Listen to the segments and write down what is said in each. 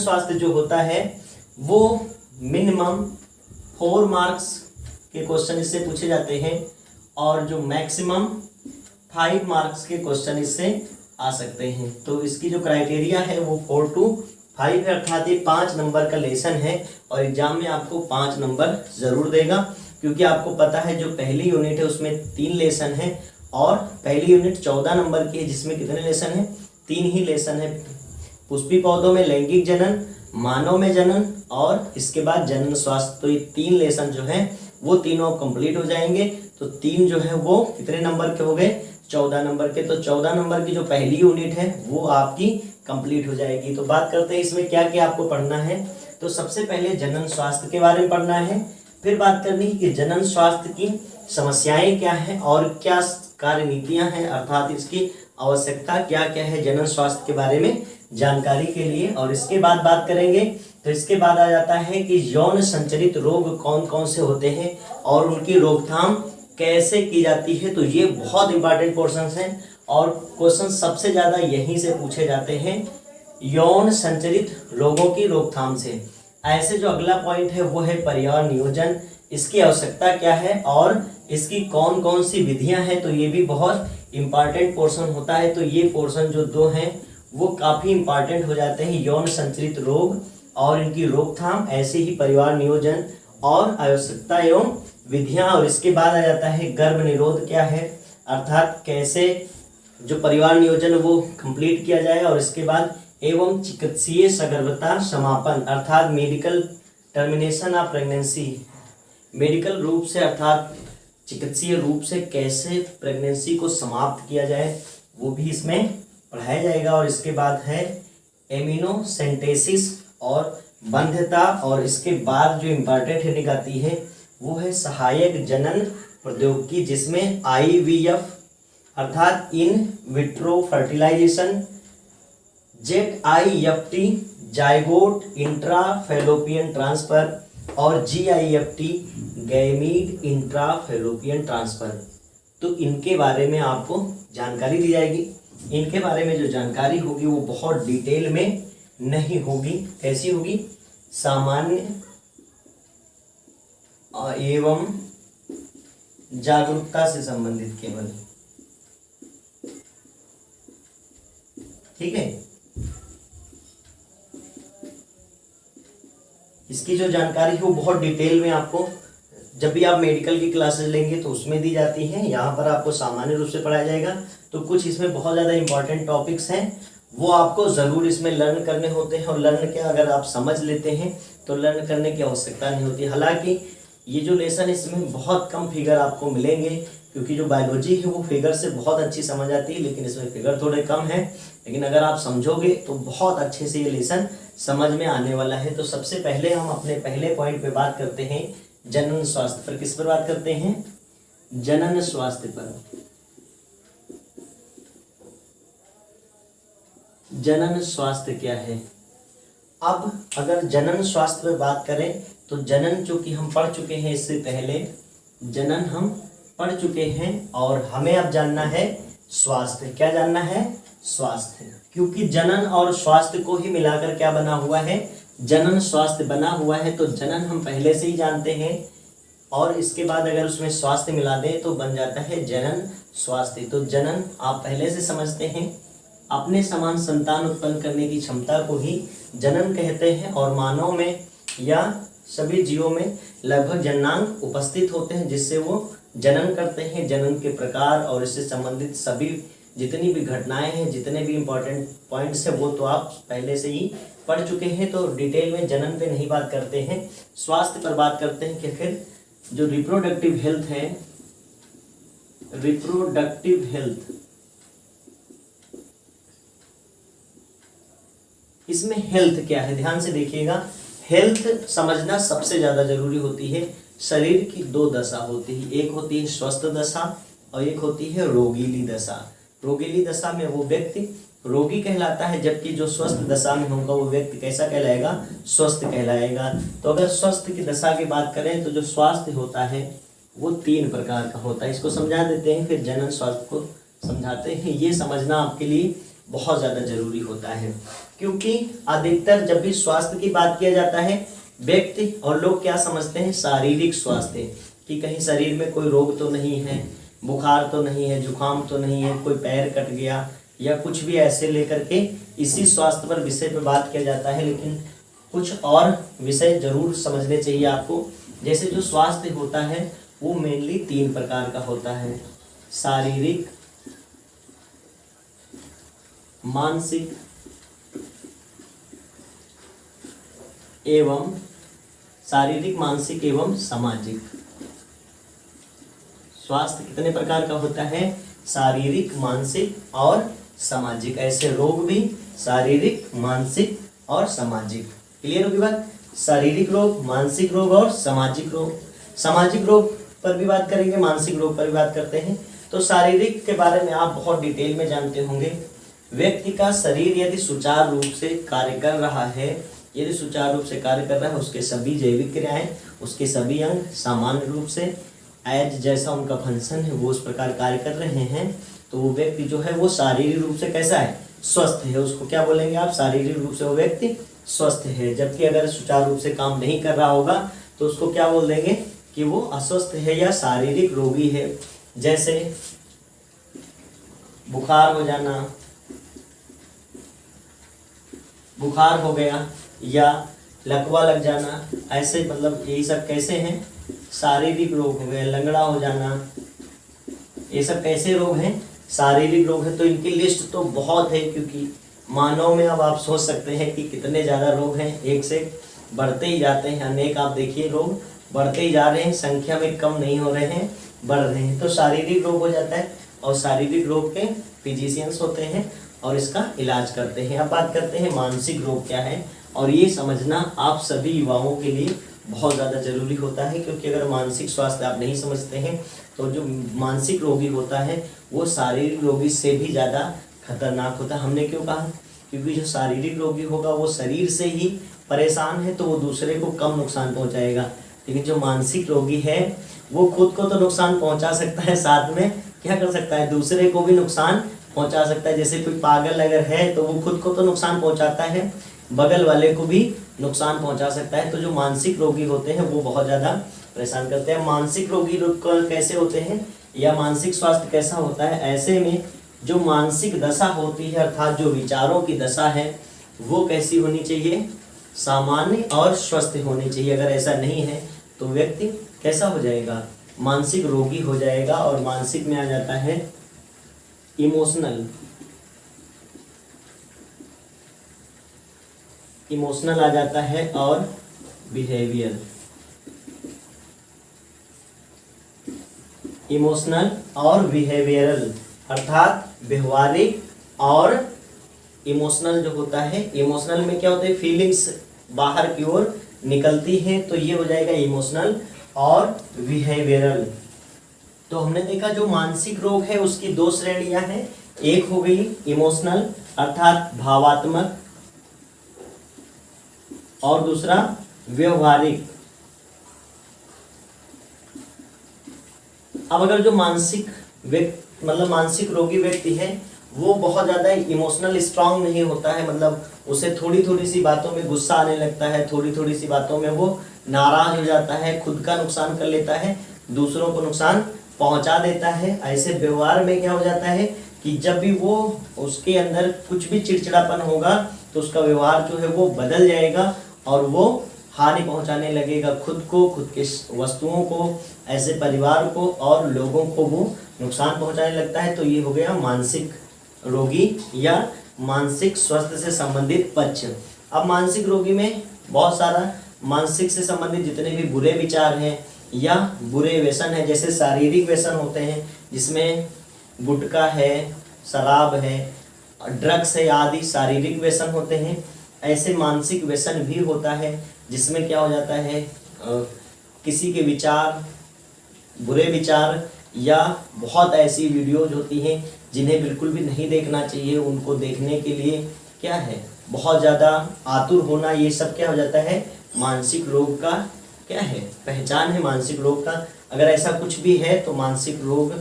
स्वास्थ्य जो होता है वो मिनिमम 4 मार्क्स के क्वेश्चन इससे पूछे जाते हैं और जो मैक्सिमम 5 मार्क्स के क्वेश्चन इससे आ सकते हैं। तो इसकी जो क्राइटेरिया है वो 4 to 5 है, अर्थात ये 5 नंबर का लेसन है और एग्जाम में आपको 5 नंबर जरूर देगा, क्योंकि आपको पता है जो पहली यूनिट है उसमें 3 लेसन है और पहली यूनिट 14 नंबर की है जिसमें कितने लेसन है, 3 ही लेसन है। पुष्पी पौधों में लैंगिक जनन, मानव में जनन और इसके बाद जनन स्वास्थ्य, तो ये 3 लेसन जो है वो तीनों कंप्लीट हो जाएंगे। तो 3 जो है वो कितने नंबर के हो गए, 14 नंबर के। तो 14 नंबर की जो पहली यूनिट है वो आपकी कंप्लीट हो जाएगी। तो बात करते हैं इसमें क्या क्या आपको पढ़ना है। तो सबसे पहले जनन स्वास्थ्य के बारे में पढ़ना है, फिर बात करनी है कि जनन स्वास्थ्य की समस्याएं क्या है और क्या कार्य नीतियां हैं, अर्थात इसकी आवश्यकता क्या क्या है जनन स्वास्थ्य के बारे में जानकारी के लिए। और इसके बाद बात करेंगे तो इसके बाद आ जाता है कि यौन संचरित रोग कौन कौन से होते हैं और उनकी रोकथाम कैसे की जाती है। तो ये बहुत इंपॉर्टेंट पोर्शंस हैं और क्वेश्चन सबसे ज़्यादा यहीं से पूछे जाते हैं, यौन संचरित रोगों की रोकथाम से। ऐसे जो अगला पॉइंट है वो है परिवार नियोजन, इसकी आवश्यकता क्या है और इसकी कौन कौन सी विधियां हैं। तो ये भी बहुत इंपॉर्टेंट पोर्शन होता है। तो ये पोर्शन जो 2 हैं वो काफ़ी इंपॉर्टेंट हो जाते हैं, यौन संचरित रोग और इनकी रोकथाम, ऐसे ही परिवार नियोजन और आवश्यकता एवं विधियां। और इसके बाद आ जाता है गर्भ निरोध क्या है, अर्थात कैसे जो परिवार नियोजन वो कंप्लीट किया जाए। और इसके बाद एवं चिकित्सीय सगर्भता समापन, अर्थात medical termination of pregnancy, medical रूप से अर्थात चिकित्सीय रूप से कैसे प्रेगनेंसी को समाप्त किया जाए वो भी इसमें पढ़ाया जाएगा। और इसके बाद है एमिनोसेंटेसिस और बंध्यता। और इसके बाद जो इम्पॉर्टेंट हेडिंग आती है वो है सहायक जनन प्रौद्योगिकी, जिसमें IVF अर्थात in vitro fertilization, ZIFT zygote intrafallopian transfer और GIFT गैमीड इंट्राफेलोपियन ट्रांसफर। तो इनके बारे में आपको जानकारी दी जाएगी। इनके बारे में जो जानकारी होगी वो बहुत डिटेल में नहीं होगी। कैसी होगी, सामान्य एवं जागरूकता से संबंधित केवल, ठीक है। इसकी जो जानकारी है वो बहुत डिटेल में आपको जब भी आप मेडिकल की क्लासेस लेंगे तो उसमें दी जाती हैं। यहाँ पर आपको सामान्य रूप से पढ़ाया जाएगा। तो कुछ इसमें बहुत ज़्यादा इंपॉर्टेंट टॉपिक्स हैं वो आपको ज़रूर इसमें लर्न करने होते हैं। और लर्न क्या, अगर आप समझ लेते हैं तो लर्न करने की आवश्यकता नहीं होती। हालांकि ये जो लेसन इसमें बहुत कम फिगर आपको मिलेंगे, क्योंकि जो बायोलॉजी है वो फिगर से बहुत अच्छी समझ आती है, लेकिन इसमें फिगर थोड़े कम है। लेकिन अगर आप समझोगे तो बहुत अच्छे से ये लेसन समझ में आने वाला है। तो सबसे पहले हम अपने पहले पॉइंट पे बात करते हैं जनन स्वास्थ्य पर। किस पर बात करते हैं, जनन स्वास्थ्य पर। जनन स्वास्थ्य क्या है। अब अगर जनन स्वास्थ्य पर बात करें तो जनन चूंकि हम पढ़ चुके हैं, इससे पहले जनन हम पढ़ चुके हैं और हमें अब जानना है स्वास्थ्य। क्या जानना है, स्वास्थ्य। क्योंकि जनन और स्वास्थ्य को ही मिलाकर क्या बना हुआ है, जनन स्वास्थ्य बना हुआ है। तो जनन हम पहले से ही जानते हैं और इसके बाद अगर उसमें स्वास्थ्य मिला दें तो बन जाता है जनन स्वास्थ्य। तो जनन आप पहले से समझते हैं, अपने समान संतान उत्पन्न करने की क्षमता को ही जनन कहते हैं। और मानव में या सभी जीवों में लगभग जननांग उपस्थित होते हैं जिससे वो जनन करते हैं। जनन के प्रकार और इससे संबंधित सभी जितनी भी घटनाएं हैं, जितने भी इम्पोर्टेंट पॉइंट्स हैं वो तो आप पहले से ही पढ़ चुके हैं। तो डिटेल में जनन पे नहीं बात करते हैं, स्वास्थ्य पर बात करते हैं कि फिर जो रिप्रोडक्टिव हेल्थ है, रिप्रोडक्टिव हेल्थ, इसमें हेल्थ क्या है, ध्यान से देखिएगा। हेल्थ समझना सबसे ज़्यादा जरूरी होती है। शरीर की 2 दशा होती है, एक होती है स्वस्थ दशा और एक होती है रोगीली दशा। रोगीली दशा में वो व्यक्ति रोगी कहलाता है, जबकि जो स्वस्थ दशा में होगा वो व्यक्ति कैसा कहलाएगा, स्वस्थ कहलाएगा। तो अगर स्वस्थ की दशा की बात करें तो जो स्वास्थ्य होता है वो 3 प्रकार का होता है। इसको समझा देते हैं, फिर जनन स्वास्थ्य को समझाते हैं। ये समझना आपके लिए बहुत ज़्यादा जरूरी होता है, क्योंकि अधिकतर जब भी स्वास्थ्य की बात किया जाता है व्यक्ति और लोग क्या समझते हैं, शारीरिक स्वास्थ्य, कि कहीं शरीर में कोई रोग तो नहीं है, बुखार तो नहीं है, जुकाम तो नहीं है, कोई पैर कट गया या कुछ भी ऐसे लेकर के इसी स्वास्थ्य पर विषय पर बात किया जाता है। लेकिन कुछ और विषय जरूर समझने चाहिए आपको। जैसे जो स्वास्थ्य होता है वो मेनली 3 प्रकार का होता है, शारीरिक, मानसिक एवं सामाजिक। स्वास्थ्य कितने प्रकार का होता है, शारीरिक, मानसिक और सामाजिक। ऐसे रोग भी शारीरिक, मानसिक और सामाजिक। क्लियर होगी बात? शारीरिक रोग, मानसिक रोग और सामाजिक रोग। सामाजिक रोग पर भी बात करेंगे, मानसिक रोग पर भी बात करते हैं। तो शारीरिक के बारे में आप बहुत डिटेल में जानते होंगे। व्यक्ति का शरीर यदि सुचारू रूप से कार्य कर रहा है, यदि सुचारू रूप से कार्य कर रहा है, उसके सभी जैविक क्रियाएं, उसके सभी अंग सामान्य रूप से एज जैसा उनका फंक्शन है वो उस प्रकार कार्य कर रहे हैं, तो वो व्यक्ति जो है वो शारीरिक रूप से कैसा है, स्वस्थ है। उसको क्या बोलेंगे आप, शारीरिक रूप से वो व्यक्ति स्वस्थ है। जबकि अगर सुचारू रूप से काम नहीं कर रहा होगा तो उसको क्या बोल देंगे कि वो अस्वस्थ है या शारीरिक रोगी है। जैसे बुखार हो जाना, बुखार हो गया या लकवा लग जाना, ऐसे मतलब यही सब कैसे हैं, शारीरिक रोग हो गए। लंगड़ा हो जाना, ये सब कैसे रोग हैं, शारीरिक रोग है। तो इनकी लिस्ट तो बहुत है, क्योंकि मानव में अब आप सोच सकते हैं कि कितने ज़्यादा रोग हैं, एक से बढ़ते ही जाते हैं। अनेक आप देखिए रोग बढ़ते ही जा रहे हैं, संख्या में कम नहीं हो रहे हैं, बढ़ रहे हैं। तो शारीरिक रोग हो जाता है और शारीरिक रोग के फिजिशियंस होते हैं और इसका इलाज करते हैं। अब बात करते हैं मानसिक रोग क्या है, और ये समझना आप सभी युवाओं के लिए बहुत ज़्यादा जरूरी होता है, क्योंकि अगर मानसिक स्वास्थ्य आप नहीं समझते हैं तो जो मानसिक रोगी होता है वो शारीरिक रोगी से भी ज़्यादा खतरनाक होता है। हमने क्यों कहा, क्योंकि जो शारीरिक रोगी होगा वो शरीर से ही परेशान है तो वो दूसरे को कम नुकसान पहुंचाएगा, लेकिन जो मानसिक रोगी है वो खुद को तो नुकसान पहुंचा सकता है, साथ में क्या कर सकता है, दूसरे को भी नुकसान पहुंचा सकता है। जैसे कोई पागल अगर है तो वो खुद को तो नुकसान पहुंचाता है, बगल वाले को भी नुकसान पहुंचा सकता है। तो जो मानसिक रोगी होते हैं वो बहुत ज़्यादा परेशान करते हैं। मानसिक रोगी कैसे होते हैं या मानसिक स्वास्थ्य कैसा होता है, ऐसे में जो मानसिक दशा होती है अर्थात जो विचारों की दशा है वो कैसी होनी चाहिए, सामान्य और स्वस्थ होनी चाहिए। अगर ऐसा नहीं है तो व्यक्ति कैसा हो जाएगा, मानसिक रोगी हो जाएगा। और मानसिक में आ जाता है इमोशनल आ जाता है और बिहेवियर, इमोशनल और बिहेवियरल अर्थात व्यवहारिक। और इमोशनल जो होता है, इमोशनल में क्या होता है, फीलिंग्स बाहर की ओर निकलती हैं, तो ये हो जाएगा इमोशनल और बिहेवियरल। तो हमने देखा जो मानसिक रोग है उसकी 2 श्रेणियां हैं, एक हो गई इमोशनल अर्थात भावात्मक और दूसरा व्यवहारिक। अब अगर जो मानसिक व्यक्ति मतलब मानसिक रोगी व्यक्ति है वो बहुत ज़्यादा इमोशनल स्ट्रांग नहीं होता है, मतलब उसे थोड़ी थोड़ी सी बातों में गुस्सा आने लगता है, थोड़ी थोड़ी सी बातों में वो नाराज हो जाता है, खुद का नुकसान कर लेता है, दूसरों को नुकसान पहुंचा देता है। ऐसे व्यवहार में क्या हो जाता है कि जब भी वो उसके अंदर कुछ भी चिड़चिड़ापन होगा तो उसका व्यवहार जो है वो बदल जाएगा और वो हानि पहुंचाने लगेगा, खुद को, खुद के वस्तुओं को, ऐसे परिवार को और लोगों को वो नुकसान पहुंचाने लगता है। तो ये हो गया मानसिक रोगी या मानसिक स्वास्थ्य से संबंधित पक्ष। अब मानसिक रोगी में बहुत सारा मानसिक से संबंधित जितने भी बुरे विचार हैं या बुरे व्यसन है, जैसे शारीरिक व्यसन होते हैं जिसमें गुटखा है, शराब है, ड्रग्स है आदि शारीरिक व्यसन होते हैं। ऐसे मानसिक व्यसन भी होता है जिसमें क्या हो जाता है, किसी के विचार, बुरे विचार या बहुत ऐसी वीडियोज होती हैं जिन्हें बिल्कुल भी नहीं देखना चाहिए, उनको देखने के लिए क्या है बहुत ज़्यादा आतुर होना, ये सब क्या हो जाता है मानसिक रोग का क्या है, पहचान है मानसिक रोग का। अगर ऐसा कुछ भी है तो मानसिक रोग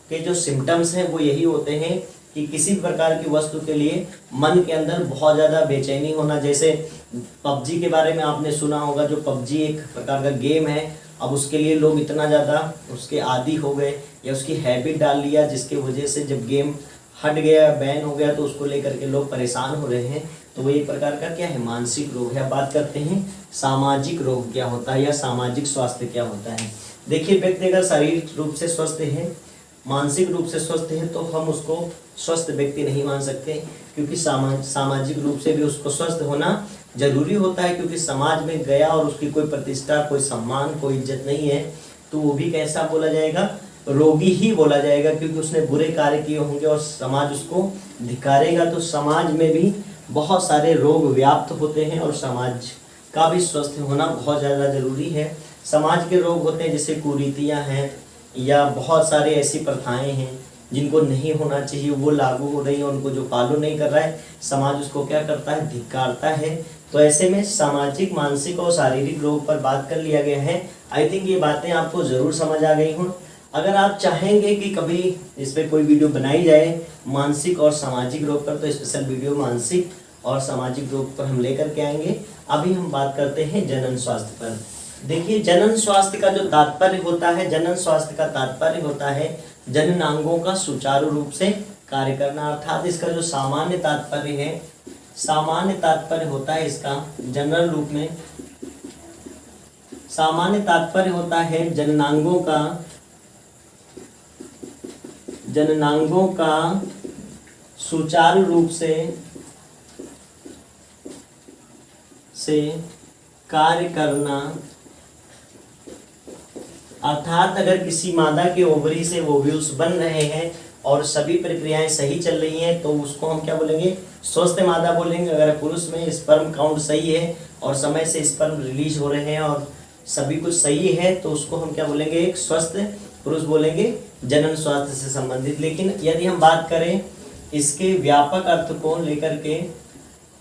के जो सिम्टम्स हैं वो यही होते हैं कि किसी प्रकार की वस्तु के लिए मन के अंदर बहुत ज़्यादा बेचैनी होना। जैसे पबजी के बारे में आपने सुना होगा, जो पबजी एक प्रकार का गेम है, अब उसके लिए लोग इतना ज़्यादा उसके आदी हो गए या उसकी हैबिट डाल लिया, जिसकी वजह से जब गेम हट गया, बैन हो गया, तो उसको लेकर के लोग परेशान हो रहे हैं। तो वो एक प्रकार का क्या है, मानसिक रोग है। बात करते हैं सामाजिक रोग क्या होता है या सामाजिक स्वास्थ्य क्या होता है। देखिए, व्यक्ति अगर शारीरिक रूप से स्वस्थ है, मानसिक रूप से स्वस्थ है, तो हम उसको स्वस्थ व्यक्ति नहीं मान सकते, क्योंकि सामाजिक रूप से भी उसको स्वस्थ होना जरूरी होता है। क्योंकि समाज में गया और उसकी कोई प्रतिष्ठा, कोई सम्मान, कोई इज्जत नहीं है, तो वो भी कैसा बोला जाएगा, रोगी ही बोला जाएगा, क्योंकि उसने बुरे कार्य किए होंगे और समाज उसको धिक्कारेगा। तो समाज में भी बहुत सारे रोग व्याप्त होते हैं और समाज का भी स्वस्थ होना बहुत ज़्यादा जरूरी है। समाज के रोग होते हैं जैसे कुरीतियाँ हैं या बहुत सारे ऐसी प्रथाएं हैं जिनको नहीं होना चाहिए, वो लागू हो रही है, उनको जो फॉलो नहीं कर रहा है, समाज उसको क्या करता है, धिक्कारता है। तो ऐसे में सामाजिक, मानसिक और शारीरिक रोग पर बात कर लिया गया है। आई थिंक ये बातें आपको ज़रूर समझ आ गई हों। अगर आप चाहेंगे कि कभी इस पर कोई वीडियो बनाई जाए मानसिक और सामाजिक रोग पर, तो स्पेशल वीडियो मानसिक और सामाजिक रोग पर हम लेकर के आएंगे। अभी हम बात करते हैं जनन स्वास्थ्य पर। देखिए, जनन स्वास्थ्य का जो तात्पर्य होता है, जनन स्वास्थ्य का तात्पर्य होता है जननांगों का सुचारू रूप से कार्य करना। अर्थात इसका जो सामान्य तात्पर्य है, सामान्य तात्पर्य होता है इसका जनरल रूप में, सामान्य तात्पर्य होता है जननांगों का सुचारू रूप से कार्य करना। अर्थात अगर किसी मादा के ओवरी से ओव्यूल्स बन रहे हैं और सभी प्रक्रियाएं सही चल रही हैं, तो उसको हम क्या बोलेंगे, स्वस्थ मादा बोलेंगे। अगर पुरुष में स्पर्म काउंट सही है और समय से स्पर्म रिलीज हो रहे हैं और सभी कुछ सही है, तो उसको हम क्या बोलेंगे, एक स्वस्थ पुरुष बोलेंगे, जनन स्वास्थ्य से संबंधित। लेकिन यदि हम बात करें इसके व्यापक अर्थ को लेकर के,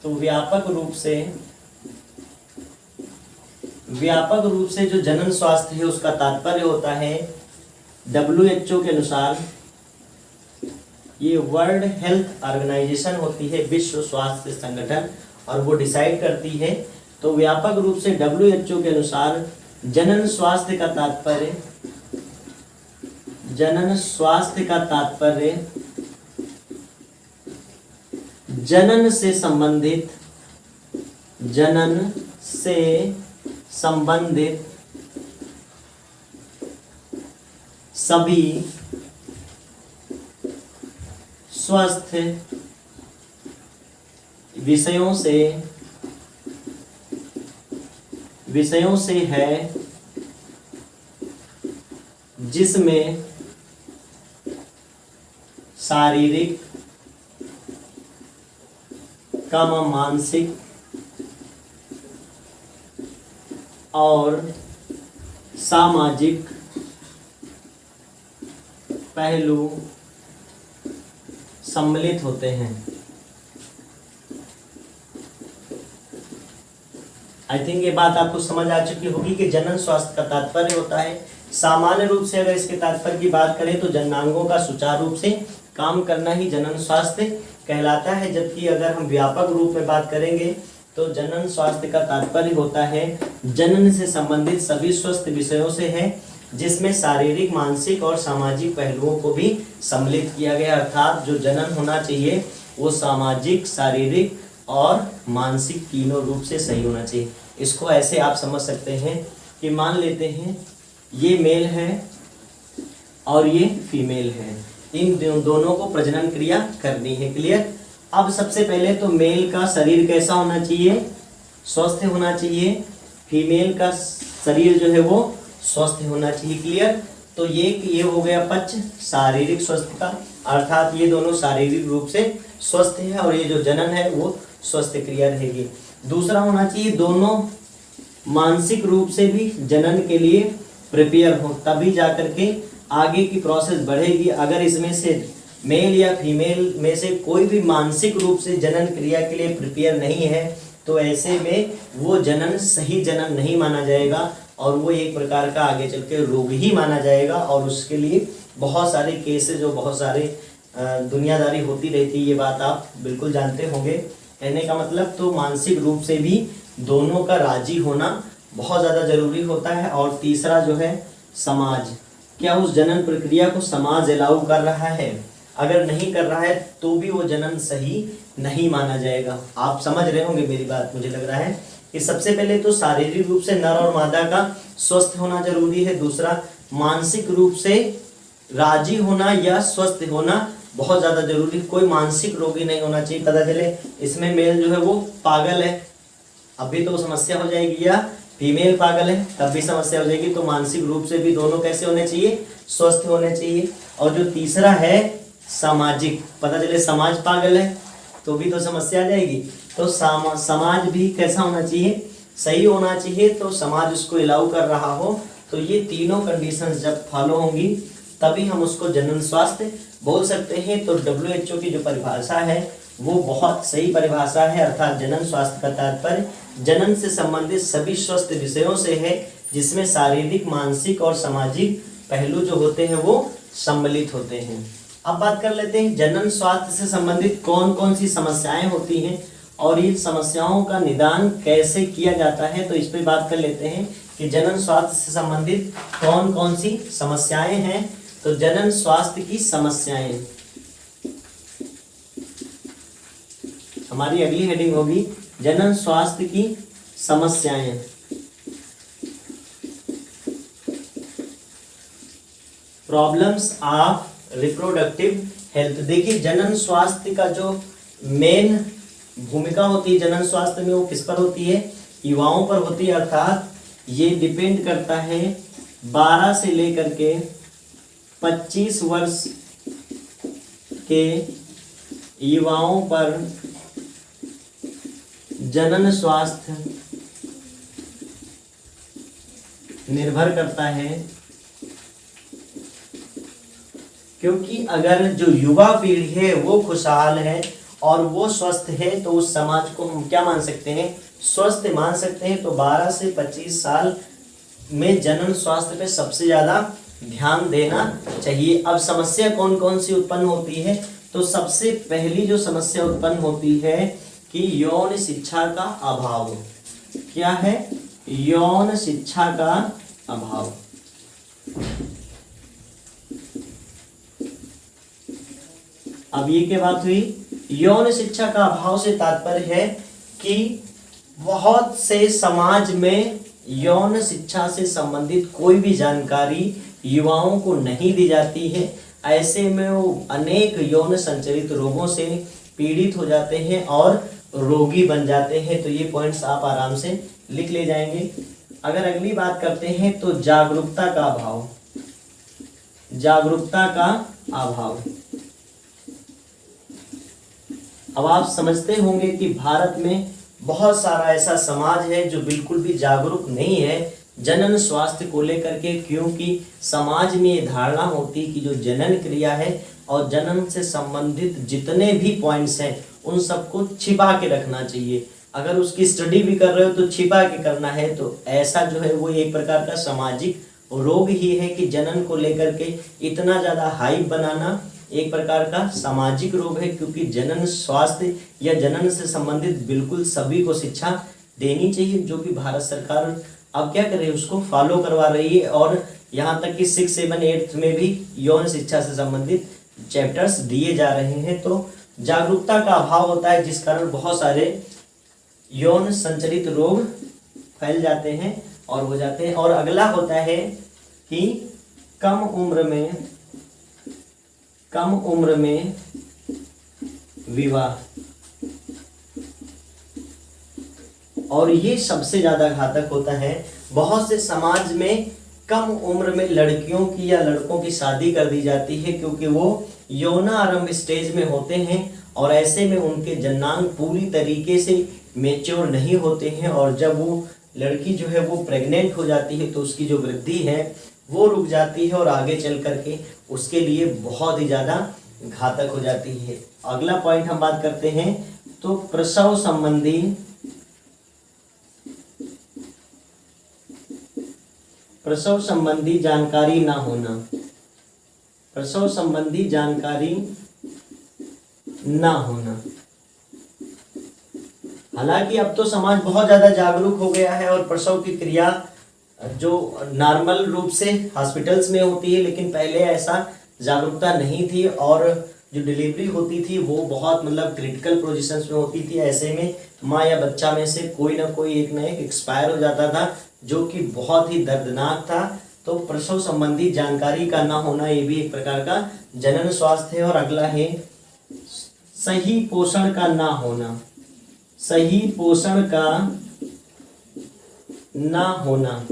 तो व्यापक रूप से जो जनन स्वास्थ्य है उसका तात्पर्य होता है WHO के अनुसार, ये वर्ल्ड हेल्थ ऑर्गेनाइजेशन होती है, विश्व स्वास्थ्य संगठन, और वो डिसाइड करती है। तो व्यापक रूप से WHO के अनुसार जनन स्वास्थ्य का तात्पर्य, जनन स्वास्थ्य का तात्पर्य जनन से संबंधित सभी स्वस्थ विषयों से है, जिसमें शारीरिक, मानसिक और सामाजिक पहलू सम्मिलित होते हैं। आई थिंक ये बात आपको समझ आ चुकी होगी कि जनन स्वास्थ्य का तात्पर्य होता है, सामान्य रूप से अगर इसके तात्पर्य की बात करें तो जननांगों का सुचारू रूप से काम करना ही जनन स्वास्थ्य कहलाता है। जबकि अगर हम व्यापक रूप में बात करेंगे तो जनन स्वास्थ्य का तात्पर्य होता है जनन से संबंधित सभी स्वस्थ विषयों से है, जिसमें शारीरिक, मानसिक और सामाजिक पहलुओं को भी सम्मिलित किया गया। अर्थात जो जनन होना चाहिए वो सामाजिक, शारीरिक और मानसिक तीनों रूप से सही होना चाहिए। इसको ऐसे आप समझ सकते हैं कि मान लेते हैं ये मेल है और ये फीमेल है, इन दोनों को प्रजनन क्रिया करनी है। क्लियर। अब सबसे पहले तो मेल का शरीर कैसा होना चाहिए, स्वस्थ होना चाहिए। फीमेल का शरीर जो है वो स्वस्थ होना चाहिए। क्लियर। तो ये हो गया पक्ष शारीरिक स्वस्थ का, अर्थात ये दोनों शारीरिक रूप से स्वस्थ है और ये जो जनन है वो स्वस्थ क्रिया रहेगी। दूसरा होना चाहिए दोनों मानसिक रूप से भी जनन के लिए प्रिपेयर हो, तभी जाकर के आगे की प्रोसेस बढ़ेगी। अगर इसमें से मेल या फीमेल में से कोई भी मानसिक रूप से जनन क्रिया के लिए प्रिपेयर नहीं है तो ऐसे में वो जनन सही जनन नहीं माना जाएगा और वो एक प्रकार का आगे चल के रोग ही माना जाएगा और उसके लिए बहुत सारे केसेज और बहुत सारे दुनियादारी होती रहती है, ये बात आप बिल्कुल जानते होंगे। कहने का मतलब तो मानसिक रूप से भी दोनों का राजी होना बहुत ज़्यादा जरूरी होता है। और तीसरा जो है समाज, क्या उस जनन प्रक्रिया को समाज अलाउ कर रहा है? अगर नहीं कर रहा है तो भी वो जनन सही नहीं माना जाएगा। आप समझ रहे होंगे मेरी बात, मुझे लग रहा है कि सबसे पहले तो शारीरिक रूप से नर और मादा का स्वस्थ होना जरूरी है। दूसरा, मानसिक रूप से राजी होना या स्वस्थ होना बहुत ज्यादा जरूरी। कोई मानसिक रोगी नहीं होना चाहिए, पता चले इसमें मेल जो है वो पागल है, अभी तो समस्या हो जाएगी, या फीमेल पागल है तब भी समस्या हो जाएगी। तो मानसिक रूप से भी दोनों कैसे होने चाहिए? स्वस्थ होने चाहिए। और जो तीसरा है सामाजिक, पता चले समाज पागल है तो भी तो समस्या आ जाएगी। तो समाज भी कैसा होना चाहिए? सही होना चाहिए। तो समाज उसको अलाउ कर रहा हो, तो ये तीनों कंडीशंस जब फॉलो होंगी तभी हम उसको जनन स्वास्थ्य बोल सकते हैं। तो WHO की जो परिभाषा है वो बहुत सही परिभाषा है, अर्थात जनन स्वास्थ्य का तात्पर्य जनन से संबंधित सभी स्वस्थ विषयों से है, जिसमें शारीरिक, मानसिक और सामाजिक पहलू जो होते हैं वो सम्मिलित होते हैं। अब बात कर लेते हैं जनन स्वास्थ्य से संबंधित कौन कौन सी समस्याएं होती हैं और इन समस्याओं का निदान कैसे किया जाता है। तो इस पर बात कर लेते हैं कि जनन स्वास्थ्य से संबंधित कौन कौन सी समस्याएं हैं। तो जनन स्वास्थ्य की समस्याएं, हमारी अगली हेडिंग होगी जनन स्वास्थ्य की समस्याएं। Problems of reproductive health. देखिए जनन स्वास्थ्य का जो मेन भूमिका होती है जनन स्वास्थ्य में, वो किस पर होती है? युवाओं पर होती है। अर्थात ये डिपेंड करता है 12 से लेकर के 25 वर्ष के युवाओं पर जनन स्वास्थ्य निर्भर करता है। क्योंकि अगर जो युवा पीढ़ी है वो खुशहाल है और वो स्वस्थ है तो उस समाज को हम क्या मान सकते हैं? स्वस्थ मान सकते हैं। तो 12 से 25 साल में जनन स्वास्थ्य पे सबसे ज्यादा ध्यान देना चाहिए। अब समस्या कौन कौन सी उत्पन्न होती है? तो सबसे पहली जो समस्या उत्पन्न होती है कि यौन शिक्षा का अभाव। क्या है? यौन शिक्षा का अभाव। अब ये क्या बात हुई? यौन शिक्षा का अभाव से तात्पर्य है कि बहुत से समाज में यौन शिक्षा से संबंधित कोई भी जानकारी युवाओं को नहीं दी जाती है। ऐसे में वो अनेक यौन संचरित रोगों से पीड़ित हो जाते हैं और रोगी बन जाते हैं। तो ये पॉइंट्स आप आराम से लिख ले जाएंगे। अगर अगली बात करते हैं तो जागरूकता का अभाव। जागरूकता का अभाव। अब आप समझते होंगे कि भारत में बहुत सारा ऐसा समाज है जो बिल्कुल भी जागरूक नहीं है जनन स्वास्थ्य को लेकर के, क्योंकि समाज में ये धारणा होती है कि जो जनन क्रिया है और जनन से संबंधित जितने भी पॉइंट्स हैं उन सबको छिपा के रखना चाहिए। अगर उसकी स्टडी भी कर रहे हो तो छिपा के करना है। तो ऐसा जो है वो एक प्रकार का सामाजिक रोग ही है कि जनन को लेकर के इतना ज़्यादा हाइप बनाना एक प्रकार का सामाजिक रोग है। क्योंकि जनन स्वास्थ्य या जनन से संबंधित बिल्कुल सभी को शिक्षा देनी चाहिए, जो कि भारत सरकार अब क्या कर रही है उसको फॉलो करवा रही है। और यहाँ तक कि 6, 7, 8 में भी यौन शिक्षा से संबंधित चैप्टर्स दिए जा रहे हैं। तो जागरूकता का अभाव होता है जिस कारण बहुत सारे यौन संचरित रोग फैल जाते हैं और हो जाते हैं। और अगला होता है कि कम उम्र में विवाह। और ये सबसे ज्यादा घातक होता है। बहुत से समाज में कम उम्र में लड़कियों की या लड़कों की शादी कर दी जाती है क्योंकि वो यौनारंभ स्टेज में होते हैं और ऐसे में उनके जन्नांग पूरी तरीके से मेच्योर नहीं होते हैं। और जब वो लड़की जो है वो प्रेग्नेंट हो जाती है तो उसकी जो वृद्धि है वो रुक जाती है और आगे चल करके उसके लिए बहुत ही ज़्यादा घातक हो जाती है। अगला पॉइंट हम बात करते हैं तो प्रसव संबंधी जानकारी ना होना। प्रसव संबंधी जानकारी ना होना। हालांकि अब तो समाज बहुत ज्यादा जागरूक हो गया है और प्रसव की क्रिया जो नॉर्मल रूप से हॉस्पिटल्स में होती है, लेकिन पहले ऐसा जागरूकता नहीं थी और जो डिलीवरी होती थी वो बहुत मतलब क्रिटिकल पोजीशंस में होती थी। ऐसे में माँ या बच्चा में से कोई ना कोई एक ना एक एक्सपायर हो जाता था, जो कि बहुत ही दर्दनाक था। तो प्रसव संबंधी जानकारी का ना होना ये भी एक प्रकार का जनन स्वास्थ्य है। और अगला है सही पोषण का ना होना। सही पोषण का ना होना।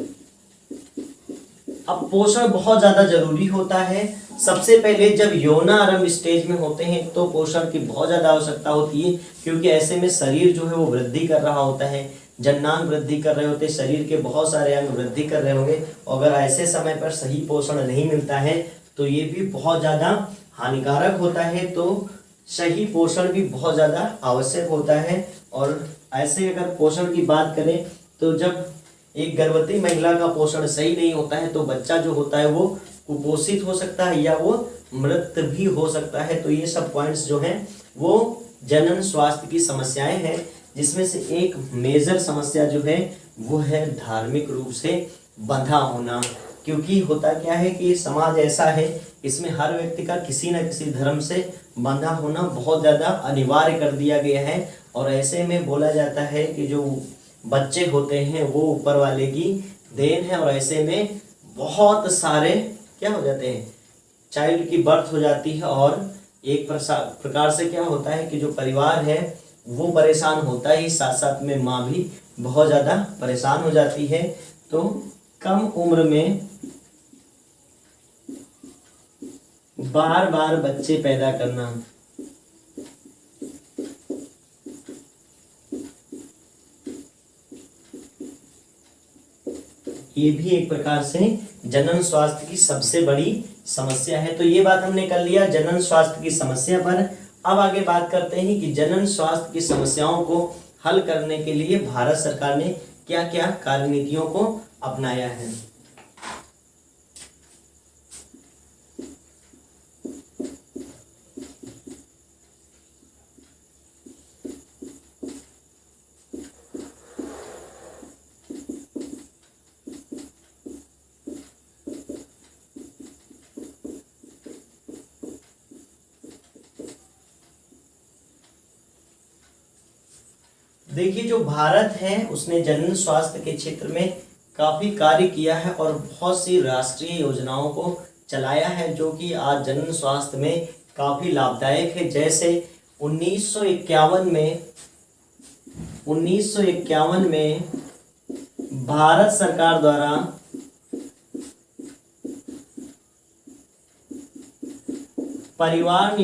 अब पोषण बहुत ज्यादा जरूरी होता है। सबसे पहले जब यौनारंभ स्टेज में होते हैं तो पोषण की बहुत ज्यादा आवश्यकता होती है, क्योंकि ऐसे में शरीर जो है वो वृद्धि कर रहा होता है, जननांग वृद्धि कर रहे होते हैं, शरीर के बहुत सारे अंग वृद्धि कर रहे होंगे। अगर ऐसे समय पर सही पोषण नहीं मिलता है तो ये भी बहुत ज्यादा हानिकारक होता है। तो सही पोषण भी बहुत ज्यादा आवश्यक होता है। और ऐसे अगर पोषण की बात करें तो जब एक गर्भवती महिला का पोषण सही नहीं होता है तो बच्चा जो होता है वो कुपोषित हो सकता है या वो मृत भी हो सकता है। तो ये सब पॉइंट्स जो हैं वो जनन स्वास्थ्य की समस्याएं हैं, जिसमें से एक मेजर समस्या जो है वो है धार्मिक रूप से बंधा होना। क्योंकि होता क्या है कि समाज ऐसा है, इसमें हर व्यक्ति का किसी न किसी धर्म से बंधा होना बहुत ज़्यादा अनिवार्य कर दिया गया है। और ऐसे में बोला जाता है कि जो बच्चे होते हैं वो ऊपर वाले की देन है, और ऐसे में बहुत सारे क्या हो जाते हैं, चाइल्ड की बर्थ हो जाती है। और एक प्रकार से क्या होता है कि जो परिवार है वो परेशान होता ही, साथ साथ में माँ भी बहुत ज़्यादा परेशान हो जाती है। तो कम उम्र में बार बार बच्चे पैदा करना, ये भी एक प्रकार से जनन स्वास्थ्य की सबसे बड़ी समस्या है। तो ये बात हमने कर लिया जनन स्वास्थ्य की समस्या पर। अब आगे बात करते हैं कि जनन स्वास्थ्य की समस्याओं को हल करने के लिए भारत सरकार ने क्या क्या कार्यनीतियों को अपनाया है। देखिए, जो भारत है उसने जनन स्वास्थ्य के क्षेत्र में काफी कार्य किया है और बहुत सी राष्ट्रीय योजनाओं को चलाया है, जो कि आज जनन स्वास्थ्य में काफी लाभदायक है। जैसे 1951 में भारत सरकार द्वारा परिवार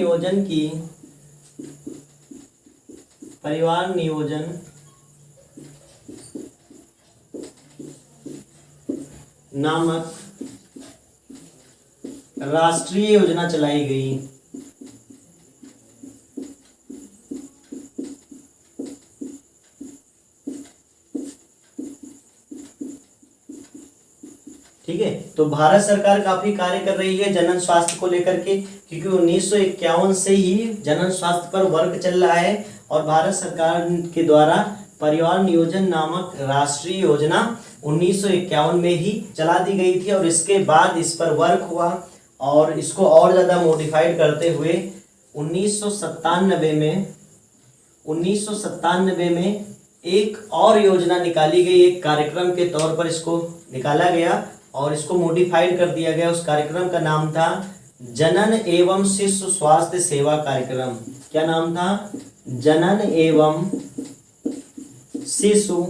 नियोजन नामक राष्ट्रीय योजना चलाई गई। ठीक है, तो भारत सरकार काफी कार्य कर रही है जनन स्वास्थ्य को लेकर के, क्योंकि 1951 से ही जनन स्वास्थ्य पर वर्क चल रहा है और भारत सरकार के द्वारा परिवार नियोजन नामक राष्ट्रीय योजना 1951 में ही चला दी गई थी। और इसके बाद इस पर वर्क हुआ और इसको और ज़्यादा मॉडिफाइड करते हुए 1997 में एक और योजना निकाली गई, एक कार्यक्रम के तौर पर इसको निकाला गया और इसको मॉडिफाइड कर दिया गया। उस कार्यक्रम का नाम था जनन एवं शिशु स्वास्थ्य सेवा कार्यक्रम। क्या नाम था? जनन एवं शिशु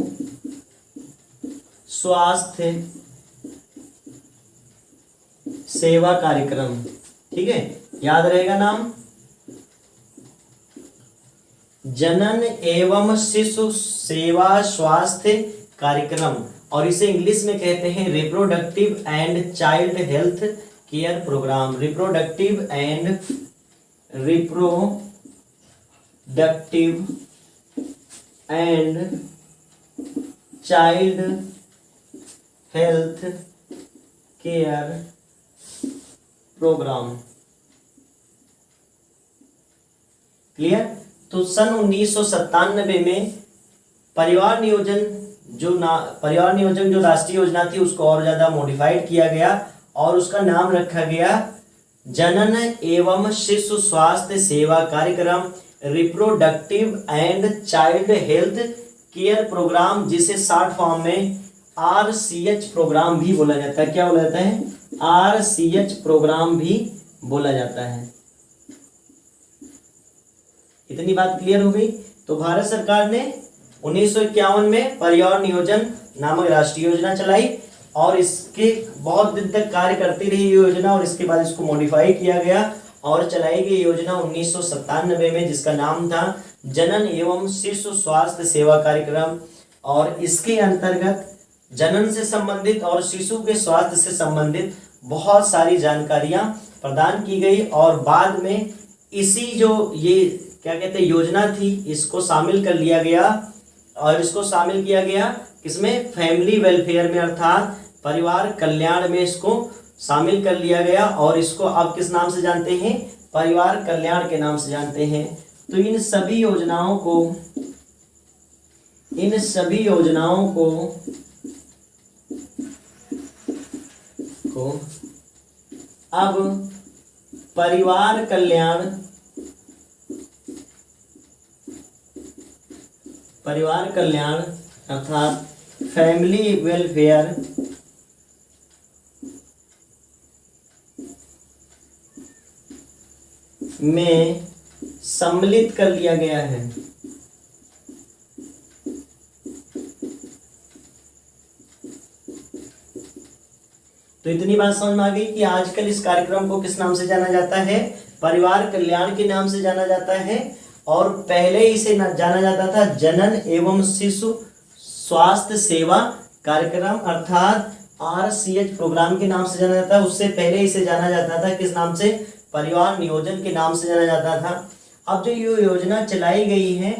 स्वास्थ्य सेवा कार्यक्रम। ठीक है, याद रहेगा नाम, जनन एवं शिशु सेवा स्वास्थ्य कार्यक्रम, और इसे इंग्लिश में कहते हैं reproductive and child health care programme. Reproductive and child health care programme. Clear. तो सन 1997 में परिवार नियोजन जो राष्ट्रीय योजना थी उसको और ज्यादा मॉडिफाइड किया गया और उसका नाम रखा गया जनन एवं शिशु स्वास्थ्य सेवा कार्यक्रम, reproductive and child health care programme, जिसे शॉर्ट फॉर्म में RCH प्रोग्राम भी बोला जाता है। क्या बोला जाता है? RCH प्रोग्राम भी बोला जाता है। इतनी बात क्लियर हो गई। तो भारत सरकार ने 1951 में परिवार नियोजन नामक राष्ट्रीय योजना चलाई और इसके बहुत दिन तक कार्य करती रही ये योजना और इसके बाद इसको मॉडिफाई किया गया और चलाई गई योजना 1997 में, जिसका नाम था जनन एवं शिशु स्वास्थ्य सेवा कार्यक्रम। और इसके अंतर्गत जनन से संबंधित और शिशु के स्वास्थ्य से संबंधित बहुत सारी जानकारियां प्रदान की गई और बाद में इसी जो ये क्या कहते हैं योजना थी इसको शामिल कर लिया गया और इसको शामिल किया गया किसमें? फैमिली वेलफेयर में, अर्थात परिवार कल्याण में इसको शामिल कर लिया गया और इसको अब किस नाम से जानते हैं? परिवार कल्याण के नाम से जानते हैं। तो इन सभी योजनाओं को अब परिवार कल्याण अर्थात फैमिली वेलफेयर में सम्मिलित कर लिया गया है। तो इतनी बात समझ में आ गई कि आजकल इस कार्यक्रम को किस नाम से जाना जाता है? परिवार कल्याण के नाम से जाना जाता है और पहले इसे जाना जाता था जनन एवं शिशु स्वास्थ्य सेवा कार्यक्रम अर्थात RCH प्रोग्राम के नाम से जाना जाता है। उससे पहले इसे जाना जाता था किस नाम से? परिवार नियोजन के नाम से जाना जाता था। अब जो ये योजना चलाई गई है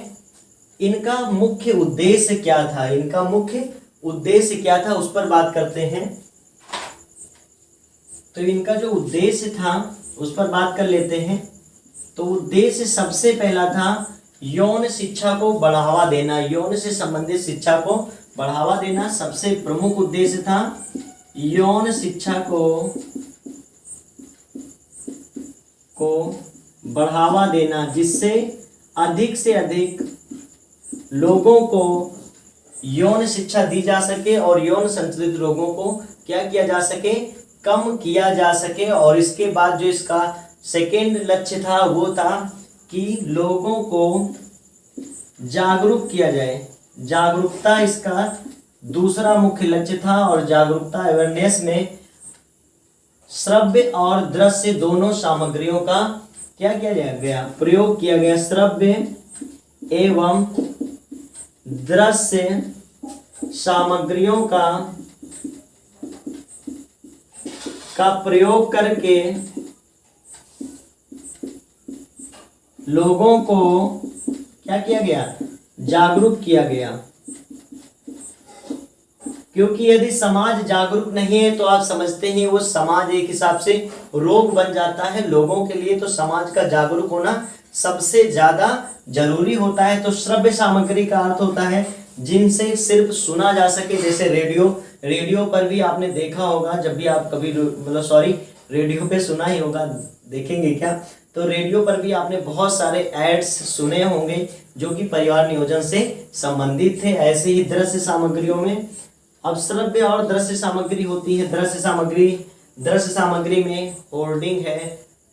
इनका मुख्य उद्देश्य क्या था? इनका मुख्य उद्देश्य क्या था उस पर बात करते हैं। तो इनका जो उद्देश्य था उस पर बात कर लेते हैं। तो उद्देश्य सबसे पहला था यौन शिक्षा को बढ़ावा देना। यौन से संबंधित शिक्षा को बढ़ावा देना सबसे प्रमुख उद्देश्य था। यौन शिक्षा को बढ़ावा देना जिससे अधिक से अधिक लोगों को यौन शिक्षा दी जा सके और यौन संचालित रोगों को क्या किया जा सके? कम किया जा सके। और इसके बाद जो इसका सेकेंड लक्ष्य था वो था कि लोगों को जागरूक किया जाए। जागरूकता इसका दूसरा मुख्य लक्ष्य था और जागरूकता अवेयरनेस में श्रव्य और दृश्य दोनों सामग्रियों का क्या किया गया? प्रयोग किया गया। श्रव्य एवं दृश्य सामग्रियों का प्रयोग करके लोगों को क्या किया गया? जागरूक किया गया। क्योंकि यदि समाज जागरूक नहीं है तो आप समझते हैं वो समाज एक हिसाब से रोग बन जाता है लोगों के लिए। तो समाज का जागरूक होना सबसे ज्यादा जरूरी होता है। तो श्रव्य सामग्री का अर्थ होता है जिनसे सिर्फ सुना जा सके, जैसे रेडियो पर भी आपने देखा होगा, जब भी आप कभी रेडियो पे सुना ही होगा, देखेंगे क्या? तो रेडियो पर भी आपने बहुत सारे एड्स सुने होंगे जो कि परिवार नियोजन से संबंधित थे। ऐसे ही दृश्य सामग्रियों में अब श्रव्य और दृश्य सामग्री होती है। दृश्य सामग्री में होर्डिंग है,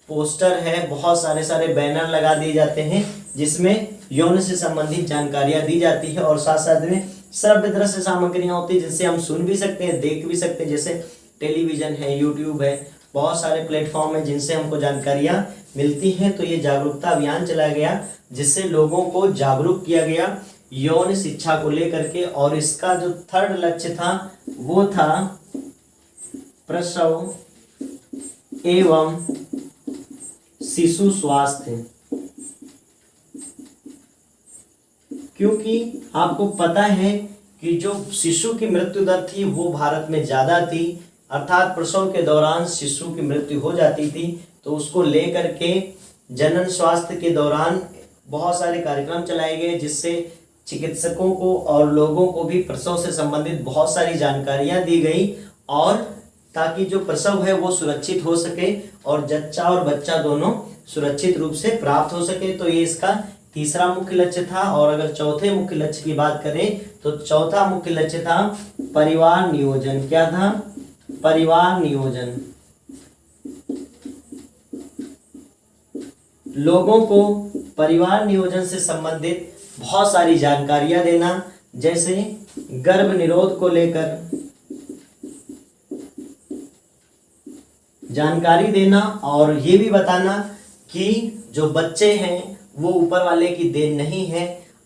पोस्टर है, बहुत सारे बैनर लगा दिए जाते हैं जिसमें यौन से संबंधित जानकारियां दी जाती है। और साथ साथ में श्रव्य दृश्य सामग्रियां होती है जिनसे हम सुन भी सकते हैं, देख भी सकते हैं, जैसे टेलीविजन है, यूट्यूब है, बहुत सारे प्लेटफॉर्म है जिनसे हमको जानकारियां मिलती हैं। तो ये जागरूकता अभियान चलाया गया जिससे लोगों को जागरूक किया गया यौन शिक्षा को लेकर के। और इसका जो थर्ड लक्ष्य था वो था प्रसव एवं शिशु स्वास्थ्य। क्योंकि आपको पता है कि जो शिशु की मृत्यु दर थी वो भारत में ज्यादा थी, अर्थात प्रसव के दौरान शिशु की मृत्यु हो जाती थी। तो उसको लेकर के जनन स्वास्थ्य के दौरान बहुत सारे कार्यक्रम चलाए गए जिससे चिकित्सकों को और लोगों को भी प्रसव से संबंधित बहुत सारी जानकारियां दी गई, और ताकि जो प्रसव है वो सुरक्षित हो सके और जच्चा और बच्चा दोनों सुरक्षित रूप से प्राप्त हो सके। तो ये इसका तीसरा मुख्य लक्ष्य था। और अगर चौथे मुख्य लक्ष्य की बात करें तो चौथा मुख्य लक्ष्य था परिवार नियोजन। क्या था? परिवार नियोजन। लोगों को परिवार नियोजन से संबंधित बहुत सारी जानकारियां देना, जैसे गर्भ निरोध को लेकर जानकारी देना, और ये भी बताना कि जो बच्चे हैं वो ऊपर वाले की देन नहीं है।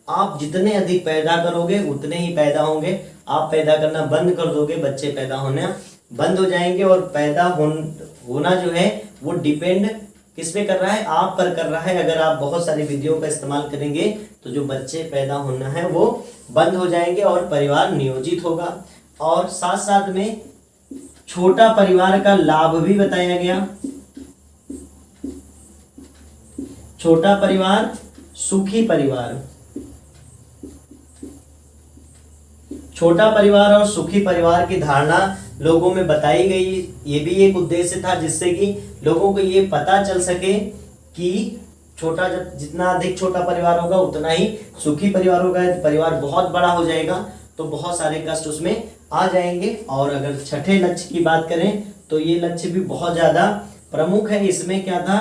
आप जितने अधिक पैदा करोगे उतने ही पैदा होंगे। आप पैदा करना बंद कर दोगे, बच्चे पैदा होना बंद हो जाएंगे। और पैदा होना जो है वो डिपेंड किस पे कर रहा है? आप पर कर रहा है। अगर आप बहुत सारी विधियों का इस्तेमाल करेंगे तो जो बच्चे पैदा होना है वो बंद हो जाएंगे और परिवार नियोजित होगा। और साथ साथ में छोटा परिवार का लाभ भी बताया गया। छोटा परिवार, सुखी परिवार। छोटा परिवार और सुखी परिवार की धारणा लोगों में बताई गई। ये भी एक उद्देश्य था जिससे कि लोगों को ये पता चल सके कि छोटा, जब जितना अधिक छोटा परिवार होगा उतना ही सुखी परिवार होगा। परिवार बहुत बड़ा हो जाएगा तो बहुत सारे कष्ट उसमें आ जाएंगे। और अगर छठे लक्ष्य की बात करें तो ये लक्ष्य भी बहुत ज्यादा प्रमुख है। इसमें क्या था?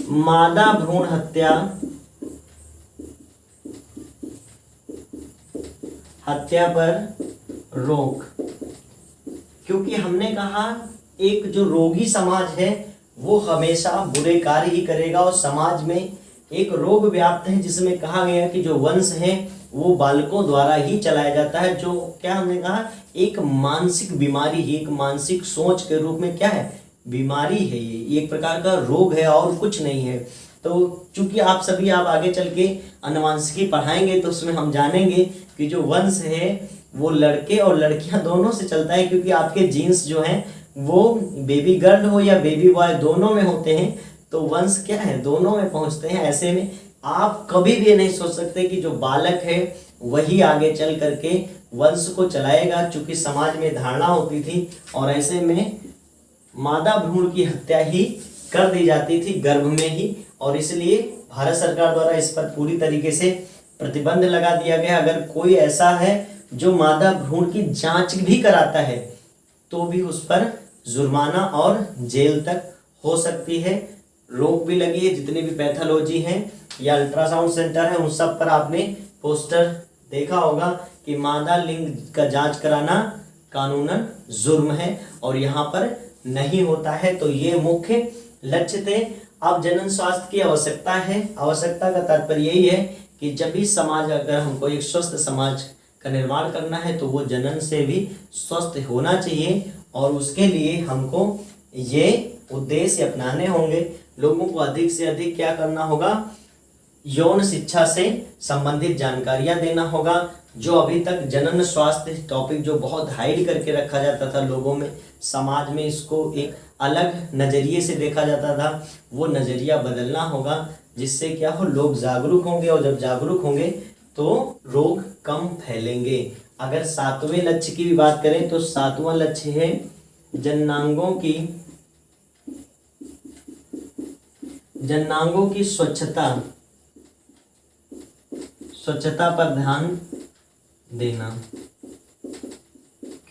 मादा भ्रूण हत्या, हत्या पर रोक। क्योंकि हमने कहा एक जो रोगी समाज है वो हमेशा बुरे कार्य ही करेगा, और समाज में एक रोग व्याप्त है जिसमें कहा गया कि जो वंश है वो बालकों द्वारा ही चलाया जाता है। जो क्या हमने कहा? एक मानसिक बीमारी ही, एक मानसिक सोच के रूप में क्या है? बीमारी है। ये एक प्रकार का रोग है और कुछ नहीं है। तो चूंकि आप आगे चल के आनुवंशिकी पढ़ाएंगे तो उसमें हम जानेंगे कि जो वंश है वो लड़के और लड़कियां दोनों से चलता है, क्योंकि आपके जीन्स जो हैं वो बेबी गर्ल हो या बेबी बॉय दोनों में होते हैं। तो वंश क्या है? दोनों में पहुंचते हैं। ऐसे में आप कभी भी नहीं सोच सकते कि जो बालक है वही आगे चल करके वंश को चलाएगा, चूंकि समाज में धारणा होती थी। और ऐसे में मादा भ्रूण की हत्या ही कर दी जाती थी गर्भ में ही, और इसलिए भारत सरकार द्वारा इस पर पूरी तरीके से प्रतिबंध लगा दिया गया। अगर कोई ऐसा है जो मादा भ्रूण की जांच भी कराता है तो भी उस पर जुर्माना और जेल तक हो सकती है। रोक भी लगी है। जितने भी पैथोलॉजी हैं या अल्ट्रासाउंड सेंटर है उन सब पर आपने पोस्टर देखा होगा कि मादा लिंग का जांच कराना कानूनन जुर्म है, और यहाँ पर नहीं होता है। तो ये मुख्य लक्ष्य थे। अब जनन स्वास्थ्य की आवश्यकता है। आवश्यकता का तात्पर्य यही है कि जब भी समाज, अगर हमको एक स्वस्थ समाज का निर्माण करना है तो वो जनन से भी स्वस्थ होना चाहिए, और उसके लिए हमको ये उद्देश्य अपनाने होंगे। लोगों को अधिक से अधिक क्या करना होगा? यौन शिक्षा से संबंधित जानकारियां देना होगा। जो अभी तक जनन स्वास्थ्य टॉपिक जो बहुत हाइड करके रखा जाता था लोगों में, समाज में इसको एक अलग नजरिए से देखा जाता था, वो नजरिया बदलना होगा, जिससे क्या हो? लोग जागरूक होंगे, और जब जागरूक होंगे तो रोग कम फैलेंगे। अगर सातवें लक्ष्य की भी बात करें तो सातवां लक्ष्य है जननांगों की स्वच्छता पर ध्यान देना।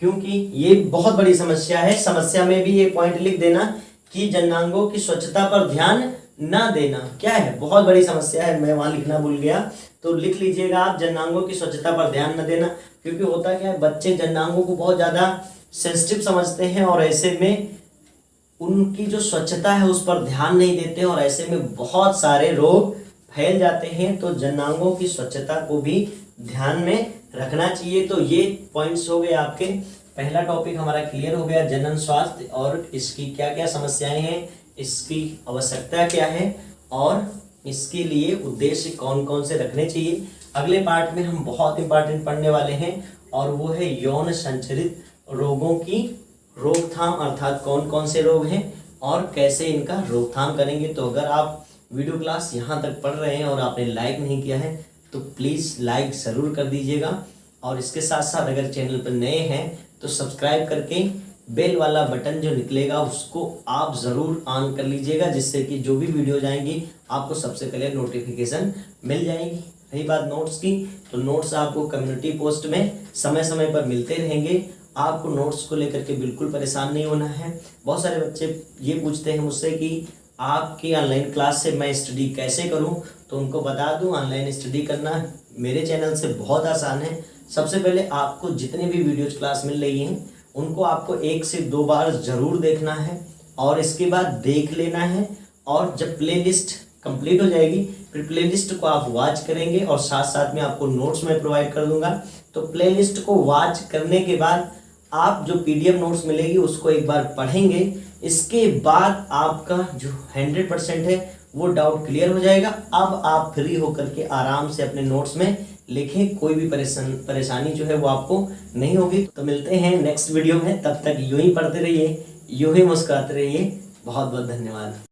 क्योंकि ये बहुत बड़ी समस्या है। समस्या में भी ये पॉइंट लिख देना कि जननांगों की स्वच्छता पर ध्यान ना देना क्या है? बहुत बड़ी समस्या है। मैं वहां लिखना भूल गया, तो लिख लीजिएगा आप, जननांगों की स्वच्छता पर ध्यान न देना। क्योंकि होता क्या है, बच्चे जननांगों को बहुत ज्यादा सेंसिटिव समझते हैं, और ऐसे में उनकी जो स्वच्छता है उस पर ध्यान नहीं देते, और ऐसे में बहुत सारे रोग फैल जाते हैं। तो जननांगों की स्वच्छता को भी ध्यान में रखना चाहिए। तो ये पॉइंट्स हो गए आपके। पहला टॉपिक हमारा क्लियर हो गया, जनन स्वास्थ्य और इसकी क्या क्या समस्याएं हैं, इसकी आवश्यकता क्या है, और इसके लिए उद्देश्य कौन कौन से रखने चाहिए। अगले पार्ट में हम बहुत इंपॉर्टेंट पढ़ने वाले हैं, और वो है यौन संचरित रोगों की रोकथाम, अर्थात कौन कौन से रोग हैं और कैसे इनका रोकथाम करेंगे। तो अगर आप वीडियो क्लास यहाँ तक पढ़ रहे हैं और आपने लाइक नहीं किया है तो प्लीज़ लाइक ज़रूर कर दीजिएगा। और इसके साथ साथ अगर चैनल पर नए हैं तो सब्सक्राइब करके बेल वाला बटन जो निकलेगा उसको आप ज़रूर ऑन कर लीजिएगा, जिससे कि जो भी वीडियो जाएंगी आपको सबसे पहले नोटिफिकेशन मिल जाएगी। रही बात नोट्स की, तो नोट्स आपको कम्युनिटी पोस्ट में समय समय पर मिलते रहेंगे। आपको नोट्स को लेकर के बिल्कुल परेशान नहीं होना है। बहुत सारे बच्चे ये पूछते हैं मुझसे कि आपकी ऑनलाइन क्लास से मैं स्टडी कैसे करूं, तो उनको बता दूं ऑनलाइन स्टडी करना मेरे चैनल से बहुत आसान है। सबसे पहले आपको जितने भी वीडियोज क्लास मिल रही हैं उनको आपको 1 से 2 बार ज़रूर देखना है और इसके बाद देख लेना है। और जब प्लेलिस्ट कंप्लीट हो जाएगी फिर प्लेलिस्ट को आप वॉच करेंगे और साथ साथ में आपको नोट्स मैं प्रोवाइड कर दूंगा। तो प्लेलिस्ट को वॉच करने के बाद आप जो PDF नोट्स मिलेगी उसको एक बार पढ़ेंगे। इसके बाद आपका जो 100% है वो डाउट क्लियर हो जाएगा। अब आप फ्री होकर के आराम से अपने नोट्स में लिखें, कोई भी परेशानी जो है वो आपको नहीं होगी। तो मिलते हैं नेक्स्ट वीडियो में, तब तक यूं ही पढ़ते रहिए, यूं ही मुस्कुराते रहिए। बहुत बहुत धन्यवाद।